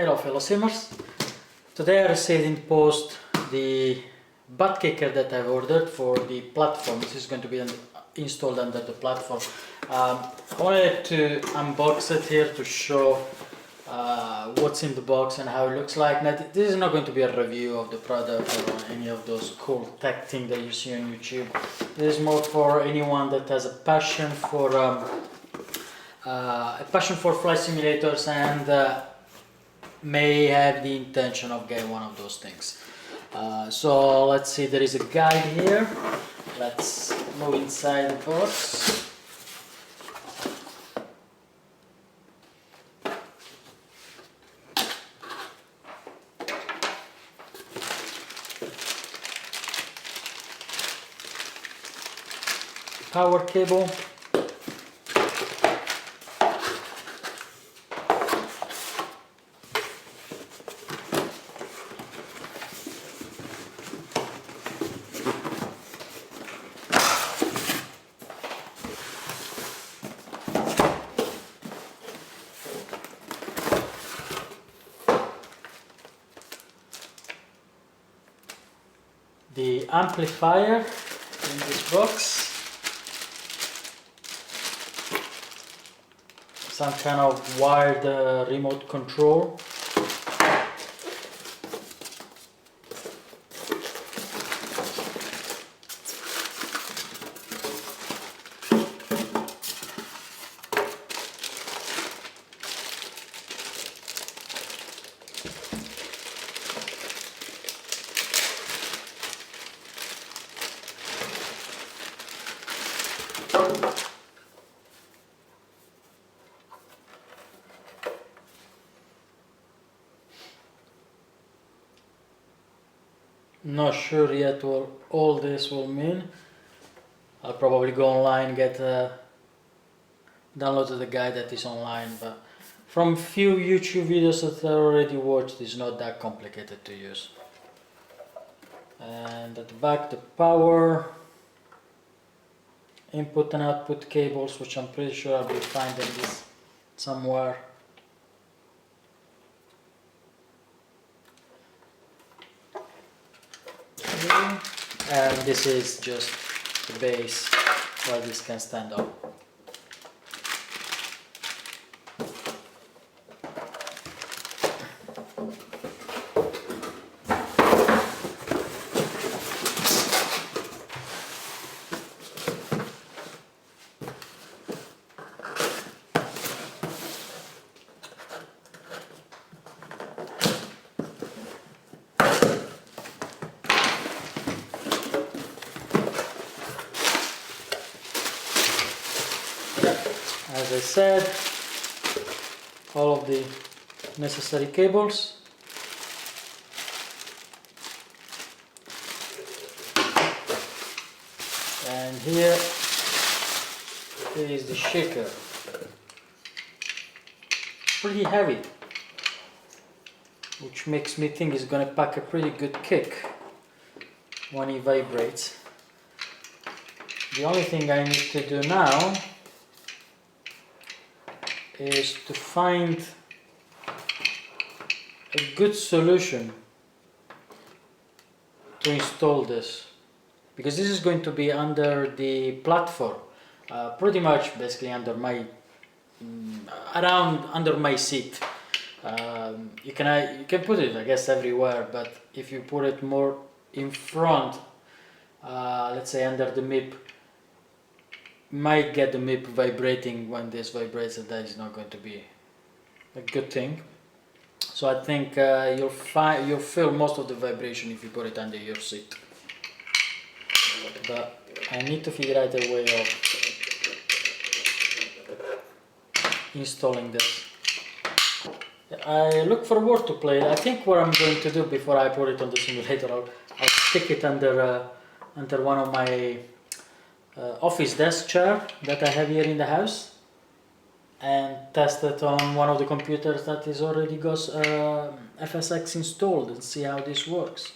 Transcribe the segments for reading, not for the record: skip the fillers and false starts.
Hello fellow simmers. Today I received in post the Buttkicker that I've ordered for the platform. This is going to be installed under the platform. I wanted to unbox it here to show what's in the box and how it looks like. Now, this is not going to be a review of the product or any of those cool tech things that you see on YouTube. This is more for anyone that has a passion for flight simulators and may have the intention of getting one of those things. So let's see, there is a guide here. Let's move inside the box. Power cable. The amplifier in this box. Some kind of wired remote control. Not sure yet what all this will mean. I'll probably go online, download the guide that is online, but from few YouTube videos that I already watched, it's not that complicated to use. And at the back, the power, input and output cables, which I'm pretty sure I'll be finding this somewhere. And this is just the base where this can stand up. As I said, all of the necessary cables. And here is the shaker. Pretty heavy, which makes me think it's going to pack a pretty good kick when it vibrates. The only thing I need to do now is to find a good solution to install this, because this is going to be under the platform, pretty much basically under my under my seat. You can put it, I guess, everywhere, but if you put it more in front, let's say under the MIP, might get the MIP vibrating when this vibrates, and that is not going to be a good thing. So I think you'll feel most of the vibration if you put it under your seat. But I need to figure out a way of installing this. I look forward to play it. I think what I'm going to do before I put it on the simulator, I'll stick it under one of my office desk chair that I have here in the house, and test it on one of the computers that is already got FSX installed, and see how this works.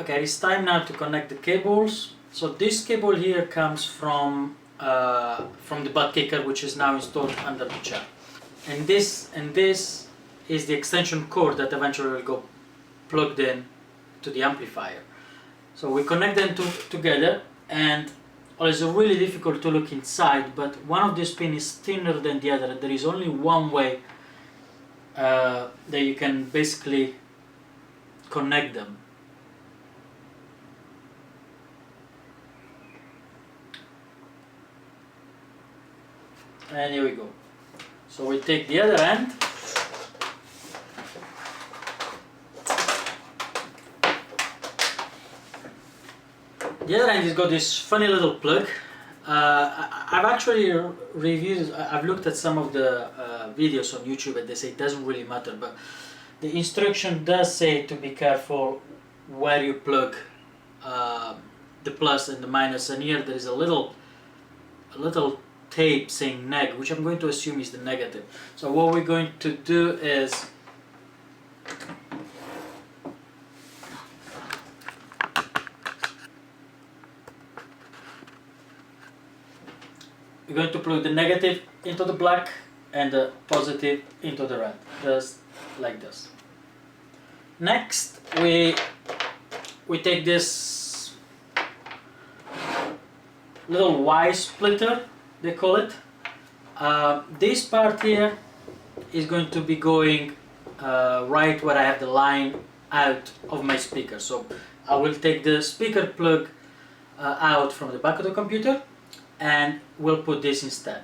Okay, it's time now to connect the cables. So this cable here comes from the Buttkicker, which is now installed under the chair. And this is the extension cord that eventually will go plugged in to the amplifier. So we connect them together, and it's really difficult to look inside, but one of these pins is thinner than the other. There is only one way that you can basically connect them. And here we go. So we take the other end. The other end has got this funny little plug. I've actually I've looked at some of the videos on YouTube, and they say it doesn't really matter, but the instruction does say to be careful where you plug the plus and the minus, and here there is a little tape saying neg, which I'm going to assume is the negative. So what we're going to do is we're going to plug the negative into the black and the positive into the red, just like this. Next we take this little Y splitter, they call it. This part here is going to be going right where I have the line out of my speaker. So I will take the speaker plug out from the back of the computer, and we'll put this instead.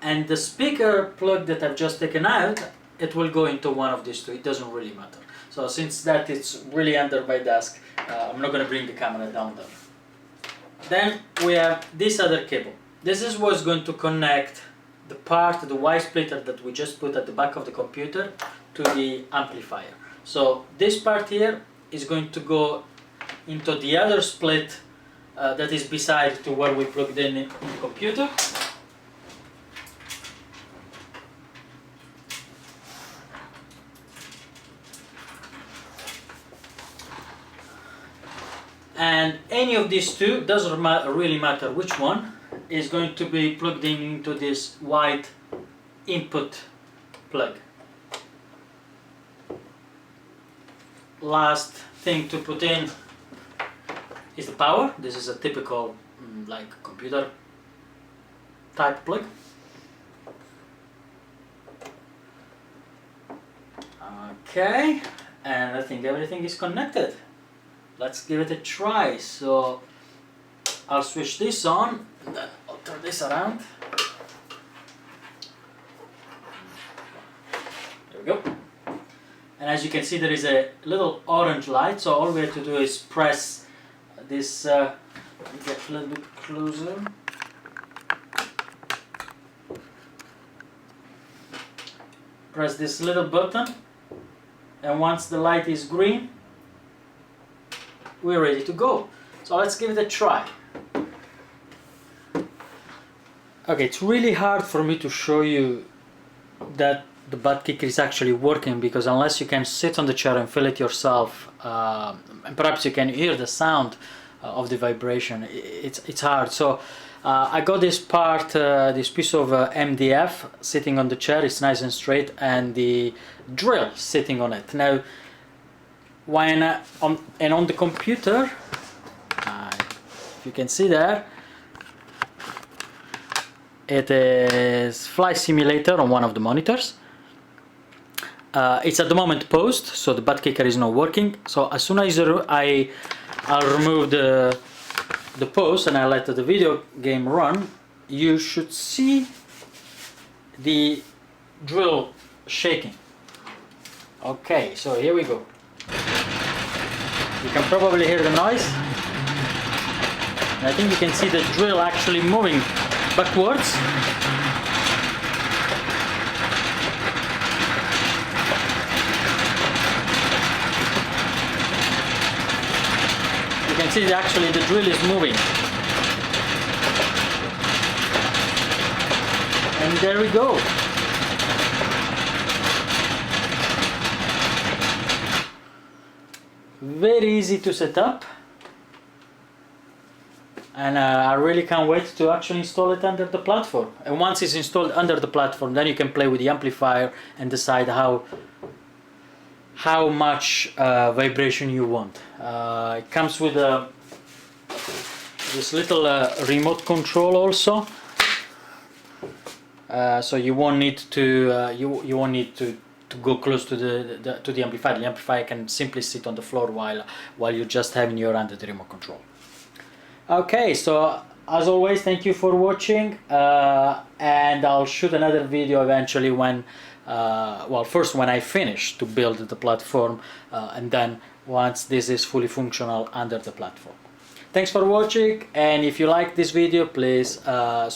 And the speaker plug that I've just taken out, it will go into one of these two. It doesn't really matter. So since that it's really under my desk, I'm not going to bring the camera down there. Then we have this other cable. This is what's going to connect the part, the Y splitter that we just put at the back of the computer, to the amplifier. So this part here is going to go into the other split that is beside to where we plugged in the computer. And any of these two, doesn't really matter which one, is going to be plugged in into this white input plug. Last thing to put in is the power. This is a typical like computer type plug. Okay, and I think everything is connected. Let's give it a try. So I'll switch this on, and then I'll turn this around. There we go. And as you can see, there is a little orange light, so all we have to do is press this, let me get a little bit closer. Press this little button, and once the light is green, we're ready to go. So let's give it a try. Okay, it's really hard for me to show you that the Buttkicker is actually working, because unless you can sit on the chair and feel it yourself, and perhaps you can hear the sound of the vibration, it's hard. So I got this part, this piece of MDF sitting on the chair. It's nice and straight, and the drill sitting on it. Now, when on the computer, if you can see there, it is Flight Simulator on one of the monitors. It's at the moment paused, so the Buttkicker is not working. So as soon as I'll remove the pause and I let the video game run, you should see the drill shaking. Okay, so here we go. You can probably hear the noise. And I think you can see the drill actually moving backwards. You can see that actually the drill is moving. And there we go. very easy to set up, and I really can't wait to actually install it under the platform. And once it's installed under the platform, then you can play with the amplifier and decide how much vibration you want. It comes with this little remote control also, so you won't need to you won't need to go close to the amplifier. The amplifier can simply sit on the floor while you just have in your hand the remote control. Okay, so as always, thank you for watching, and I'll shoot another video eventually when well, first when I finish to build the platform, and then once this is fully functional under the platform. Thanks for watching, and if you like this video, please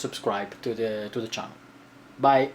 subscribe to the channel. Bye.